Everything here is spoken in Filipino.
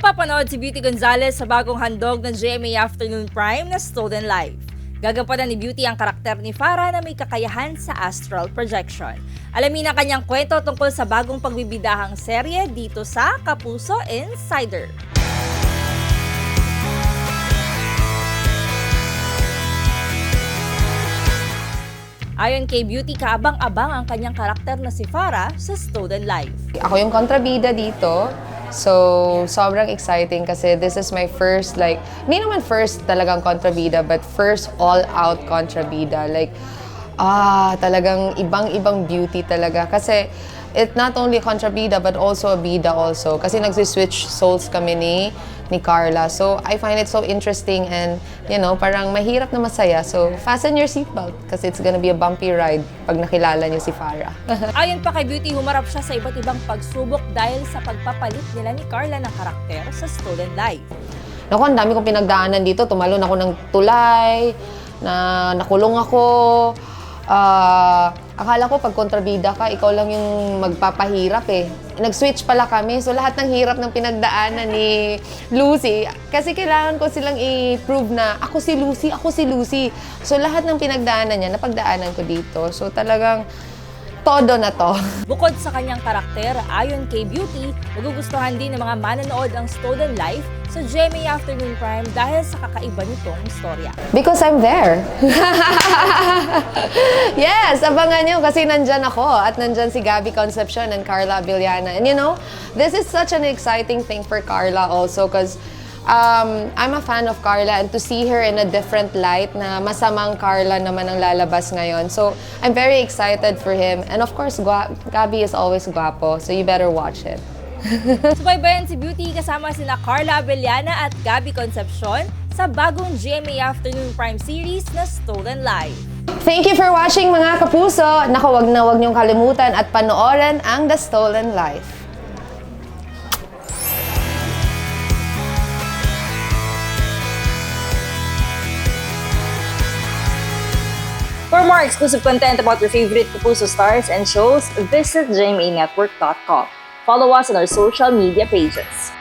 Mapapanood si Beauty Gonzalez sa bagong handog ng GMA Afternoon Prime na Stolen Life. Gagampanan ni Beauty ang karakter ni Farah na may kakayahan sa astral projection. Alamin ang kanyang kwento tungkol sa bagong pagbibidahang serye dito sa Kapuso Insider. Ayon kay Beauty, kaabang-abang ang kanyang karakter na si Farah sa Stolen Life. Ako yung kontrabida dito. So, sobrang exciting kasi this is my first, hindi naman first talagang kontrabida, but first all-out kontrabida. Talagang ibang-ibang Beauty talaga. Kasi, it not only kontrabida, but also a bida also. Kasi nagsi-switch souls kami ni Carla. So, I find it so interesting and, parang mahirap na masaya. So, fasten your seatbelt kasi it's gonna be a bumpy ride pag nakilala niyo si Farah. Ayon pa kay Beauty, humarap siya sa iba't ibang pagsubok dahil sa pagpapalit nila ni Carla ng karakter sa Stolen Life. Naku, ang dami kong pinagdaanan dito. Tumalon ako ng tulay, nakulong ako. Akala ko pag kontrabida ka, ikaw lang yung magpapahirap eh. Nag-switch pala kami, so lahat ng hirap ng pinagdaanan ni Lucy, kasi kailangan ko silang i-prove na ako si Lucy. So lahat ng pinagdaanan niya, napagdaanan ko dito. So talagang todo na to. Bukod sa kanyang karakter, ayon kay Beauty, magugustuhan din ng mga manonood ang Stolen Life sa GMA Afternoon Prime dahil sa kakaiba nitong istorya. Because I'm there. Yes, abangan nyo kasi nandyan ako at nandyan si Gabby Concepcion and Carla Villana. And this is such an exciting thing for Carla also because I'm a fan of Carla and to see her in a different light na masamang Carla naman ang lalabas ngayon. So, I'm very excited for him. And of course, Gabby is always guapo, so you better watch it. Subaybayan si Beauty kasama sina Carla Abellana at Gabby Concepcion sa bagong GMA Afternoon Prime series na Stolen Life. Thank you for watching mga kapuso. Naku, wag niyong kalimutan at panoorin ang The Stolen Life. For more exclusive content about your favorite Kapuso stars and shows, visit gmanetwork.com. Follow us on our social media pages.